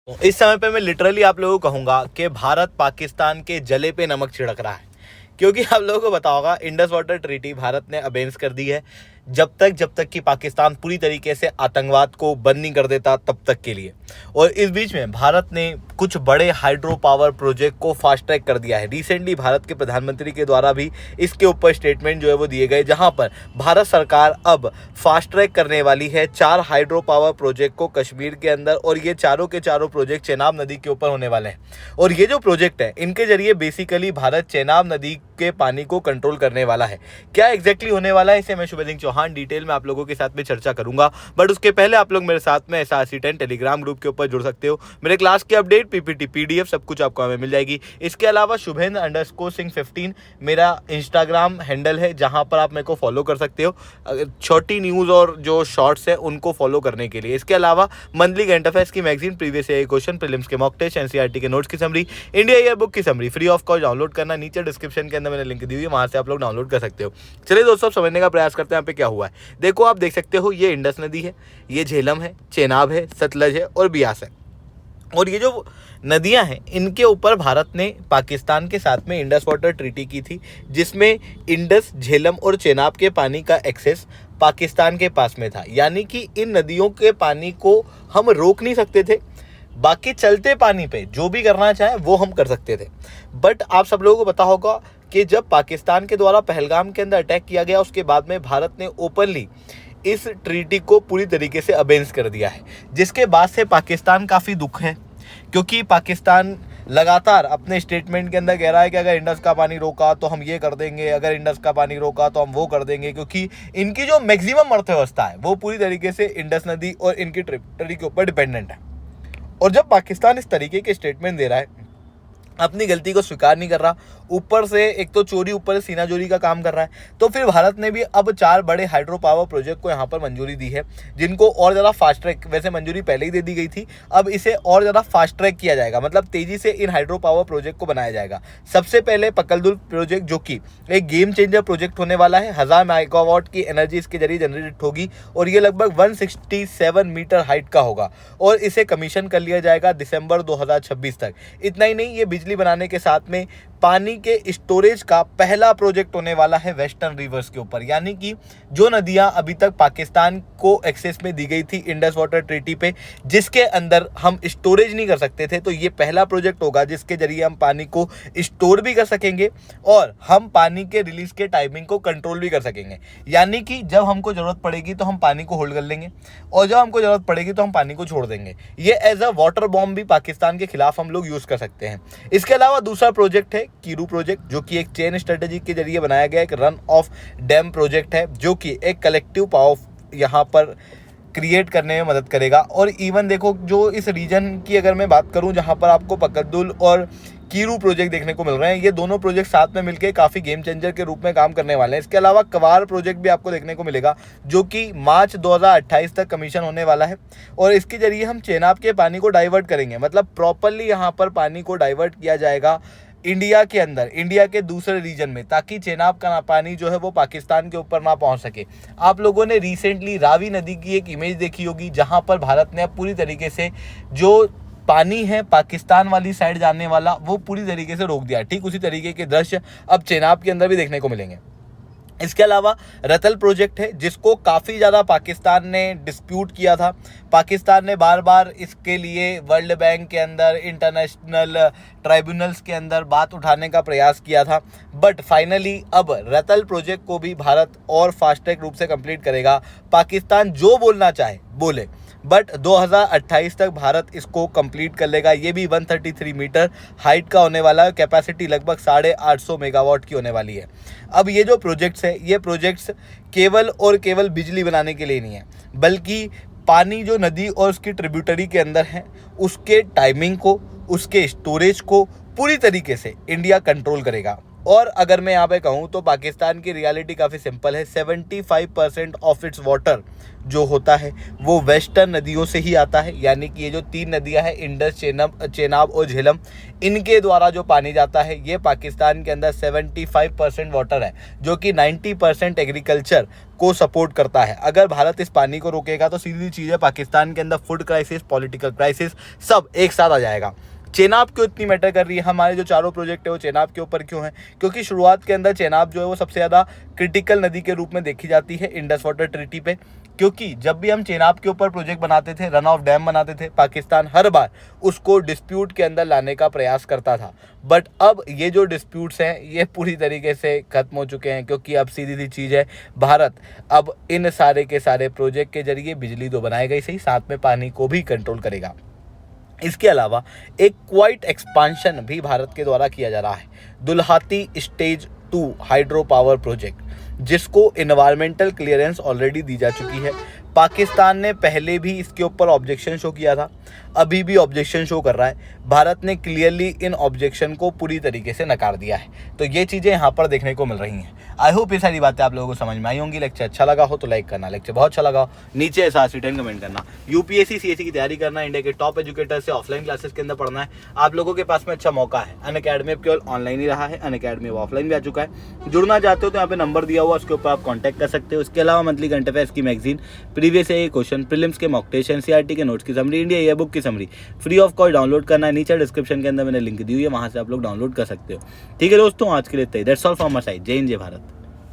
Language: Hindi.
इस समय पे मैं लिटरली आप लोगों को कहूँगा कि भारत पाकिस्तान के जले पे नमक छिड़क रहा है, क्योंकि आप लोगों को पता होगा इंडस वाटर ट्रीटी भारत ने अबेंस कर दी है जब तक कि पाकिस्तान पूरी तरीके से आतंकवाद को बंद नहीं कर देता तब तक के लिए। और इस बीच में भारत ने कुछ बड़े हाइड्रो पावर प्रोजेक्ट को फास्ट ट्रैक कर दिया है। रिसेंटली भारत के प्रधानमंत्री के द्वारा भी इसके ऊपर स्टेटमेंट जो है वो दिए गए, जहां पर भारत सरकार अब फास्ट ट्रैक करने वाली है 4 हाइड्रो पावर प्रोजेक्ट को कश्मीर के अंदर, और ये चारों के चारों प्रोजेक्ट चेनाब नदी के ऊपर होने वाले हैं। और ये जो प्रोजेक्ट है इनके जरिए बेसिकली भारत चेनाब नदी के पानी को कंट्रोल करने वाला है। क्या एग्जैक्टली होने वाला है इसे मैं शुभेंदु चौहान डिटेल में आप लोगों के साथ में चर्चा करूंगा, बट उसके पहले आप लोग मेरे साथ में SRC10 टेलीग्राम ग्रुप के ऊपर जुड़ सकते हो। मेरे क्लास की अपडेट, PPT, PDF सब कुछ आपको हमें मिल जाएगी। इसके अलावा शुभेंद्र_सिंह15 मेरा इंस्टाग्राम हैंडल है, जहां पर आप मेरे को फॉलो कर सकते हो छोटी न्यूज़ और जो शॉर्ट्स है उनको फॉलो करने के लिए। इसके अलावा मंथली करंट अफेयर्स की magazine, previous year question, prelims के मॉक टेस्ट, NCERT के नोट्स की समरी, इंडिया ईयर बुक की summary free of cost download करना नीचे डिस्क्रिप्शन के अंदर मैंने लिंक दी हुई है, वहां से आप लोग डाउनलोड कर सकते हो। चलिए दोस्तों, समझने का प्रयास करते हैं यहाँ पे क्या हुआ है। देखो, आप देख सकते हो ये इंडस नदी है, ये झेलम है, चेनाब है, सतलज है और बियास है। और ये जो नदियां हैं इनके ऊपर भारत ने पाकिस्तान के साथ में इंडस वाटर ट्रीटी की थी, जिसमें इंडस, झेलम और चेनाब के पानी का एक्सेस पाकिस्तान के पास में था। यानी कि इन नदियों के पानी को हम रोक नहीं सकते थे, बाकी चलते पानी पे जो भी करना चाहे वो हम कर सकते थे। बट आप सब लोगों को पता होगा कि जब पाकिस्तान के द्वारा पहलगाम के अंदर अटैक किया गया, उसके बाद में भारत ने ओपनली इस ट्रीटी को पूरी तरीके से अबेंस कर दिया है, जिसके बाद से पाकिस्तान काफ़ी दुख है, क्योंकि पाकिस्तान लगातार अपने स्टेटमेंट के अंदर कह रहा है कि अगर इंडस का पानी रोका तो हम ये कर देंगे, अगर इंडस का पानी रोका तो हम वो कर देंगे, क्योंकि इनकी जो मैक्सिमम अर्थव्यवस्था है वो पूरी तरीके से इंडस नदी और इनकी ट्रिब्यूटरी के ऊपर डिपेंडेंट है। और जब पाकिस्तान इस तरीके के स्टेटमेंट दे रहा है, अपनी गलती को स्वीकार नहीं कर रहा, ऊपर से एक तो चोरी, ऊपर से सीनाजोरी का काम कर रहा है, तो फिर भारत ने भी अब 4 बड़े हाइड्रो पावर प्रोजेक्ट को यहाँ पर मंजूरी दी है, जिनको और ज़्यादा फास्ट ट्रैक, वैसे मंजूरी पहले ही दे दी गई थी, अब इसे और ज़्यादा फास्ट ट्रैक किया जाएगा, मतलब तेज़ी से इन हाइड्रो पावर प्रोजेक्ट को बनाया जाएगा। सबसे पहले पकलदुल प्रोजेक्ट, जो कि एक गेम चेंजर प्रोजेक्ट होने वाला है। 1000 मेगावाट की एनर्जी इसके जरिए जनरेट होगी और ये लगभग 167 मीटर हाइट का होगा, और इसे कमीशन कर लिया जाएगा दिसंबर 2026 तक। इतना ही नहीं, ये बिजली बनाने के साथ में पानी के स्टोरेज का पहला प्रोजेक्ट होने वाला है वेस्टर्न रिवर्स के ऊपर। यानी कि जो नदियां अभी तक पाकिस्तान को एक्सेस में दी गई थी इंडस वाटर ट्रीटी पे, जिसके अंदर हम स्टोरेज नहीं कर सकते थे, तो ये पहला प्रोजेक्ट होगा जिसके जरिए हम पानी को स्टोर भी कर सकेंगे और हम पानी के रिलीज के टाइमिंग को कंट्रोल भी कर सकेंगे। यानी कि जब हमको जरूरत पड़ेगी तो हम पानी को होल्ड कर लेंगे, और जब हमको जरूरत पड़ेगी तो हम पानी को छोड़ देंगे। ये एज अ वाटर बॉम्ब भी पाकिस्तान के खिलाफ हम लोग यूज कर सकते हैं। इसके अलावा दूसरा प्रोजेक्ट है कीरू प्रोजेक्ट, जो कि एक चेन स्ट्रेटेजी के जरिए बनाया गया एक रन ऑफ डैम प्रोजेक्ट है, जो कि एक कलेक्टिव पावर यहाँ पर क्रिएट करने में मदद करेगा। और इवन देखो, जो इस रीजन की अगर मैं बात करूं, जहां पर आपको पकद्दुल और कीरू प्रोजेक्ट देखने को मिल रहे हैं, ये दोनों प्रोजेक्ट साथ में मिलकर काफ़ी गेम चेंजर के रूप में काम करने वाले हैं। इसके अलावा कवार प्रोजेक्ट भी आपको देखने को मिलेगा, जो कि मार्च 2028 तक कमीशन होने वाला है, और इसके जरिए हम चेनाब के पानी को डाइवर्ट करेंगे, मतलब प्रॉपरली यहाँ पर पानी को डाइवर्ट किया जाएगा इंडिया के अंदर, इंडिया के दूसरे रीजन में, ताकि चेनाब का पानी जो है वो पाकिस्तान के ऊपर ना पहुंच सके। आप लोगों ने रिसेंटली रावी नदी की एक इमेज देखी होगी, जहां पर भारत ने पूरी तरीके से जो पानी है पाकिस्तान वाली साइड जाने वाला वो पूरी तरीके से रोक दिया। ठीक उसी तरीके के दृश्य अब चेनाब के अंदर भी देखने को मिलेंगे। इसके अलावा रतल प्रोजेक्ट है, जिसको काफ़ी ज़्यादा पाकिस्तान ने डिस्प्यूट किया था। पाकिस्तान ने बार बार इसके लिए वर्ल्ड बैंक के अंदर, इंटरनेशनल ट्राइब्यूनल्स के अंदर बात उठाने का प्रयास किया था, बट फाइनली अब रतल प्रोजेक्ट को भी भारत और फास्ट ट्रैक रूप से कंप्लीट करेगा। पाकिस्तान जो बोलना चाहे बोले, बट 2028 तक भारत इसको कंप्लीट कर लेगा। ये भी 133 मीटर हाइट का होने वाला है, कैपेसिटी लगभग 850 मेगावाट की होने वाली है। अब ये जो प्रोजेक्ट्स है, ये प्रोजेक्ट्स केवल और केवल बिजली बनाने के लिए नहीं है, बल्कि पानी जो नदी और उसकी ट्रिब्यूटरी के अंदर है, उसके टाइमिंग को, उसके स्टोरेज को पूरी तरीके से इंडिया कंट्रोल करेगा। और अगर मैं यहाँ पे कहूँ तो पाकिस्तान की रियलिटी काफ़ी सिंपल है। 75% ऑफ इट्स वाटर जो होता है वो वेस्टर्न नदियों से ही आता है, यानी कि ये जो 3 नदियाँ हैं इंडस, चेनाब और झेलम, इनके द्वारा जो पानी जाता है ये पाकिस्तान के अंदर 75% वाटर है, जो कि 90% एग्रीकल्चर को सपोर्ट करता है। अगर भारत इस पानी को रोकेगा तो सीधी चीज़ है, पाकिस्तान के अंदर फूड क्राइसिस, पॉलिटिकल क्राइसिस सब एक साथ आ जाएगा। चेनाब क्यों इतनी मैटर कर रही है? हमारे जो चारों प्रोजेक्ट है वो चेनाब के ऊपर क्यों है? क्योंकि शुरुआत के अंदर चेनाब जो है वो सबसे ज़्यादा क्रिटिकल नदी के रूप में देखी जाती है इंडस वाटर ट्रीटी पे। क्योंकि जब भी हम चेनाब के ऊपर प्रोजेक्ट बनाते थे, रन ऑफ डैम बनाते थे, पाकिस्तान हर बार उसको डिस्प्यूट के अंदर लाने का प्रयास करता था। बट अब ये जो डिस्प्यूट्स हैं ये पूरी तरीके से खत्म हो चुके हैं, क्योंकि अब सीधी सी चीज़ है, भारत अब इन सारे के सारे प्रोजेक्ट के जरिए बिजली तो बनाएगा ही सही, साथ में पानी को भी कंट्रोल करेगा। इसके अलावा एक क्वाइट एक्सपांशन भी भारत के द्वारा किया जा रहा है, दुल्हाती स्टेज 2 हाइड्रो पावर प्रोजेक्ट, जिसको इन्वायरमेंटल क्लियरेंस ऑलरेडी दी जा चुकी है। पाकिस्तान ने पहले भी इसके ऊपर ऑब्जेक्शन शो किया था, अभी भी ऑब्जेक्शन शो कर रहा है। भारत ने क्लियरली इन ऑब्जेक्शन को पूरी तरीके से नकार दिया है। तो ये चीज़ें यहाँ पर देखने को मिल रही हैं। आई होप ये सारी बातें आप लोगों को समझ में आई होंगी। लेक्चर अच्छा लगा हो तो लाइक करना, लेक्चर बहुत अच्छा लगा हो नीचे ऐसा सी10 कमेंट करना। यूपीएससी सीएससी की तैयारी करना, इंडिया के टॉप एजुकेटर से ऑफलाइन क्लासेस के अंदर पढ़ना है, आप लोगों के पास में अच्छा मौका है। अनअकैडमी अब केवल ऑनलाइन ही रहा है, अनअकैडमी अब ऑफलाइन भी आ चुका है। जुड़ना चाहते हो तो यहाँ पे नंबर दिया हुआ, उसके ऊपर आप कॉन्टैक्ट कर सकते हो। इसके अलावा मंथली करंट अफेयर्स की magazine, previous year question, prelims के मॉक टेस्ट, एनसीईआरटी के नोट्स की समरी, इंडिया ईयर बुक की summary free of cost download करना है। नीचे डिस्क्रिप्शन के अंदर मैंने लिंक दी हुई है, वहां से आप लोग डाउनलोड कर सकते हो। ठीक है दोस्तों, आज के लिए that's all from my side. जय हिंद, जय भारत।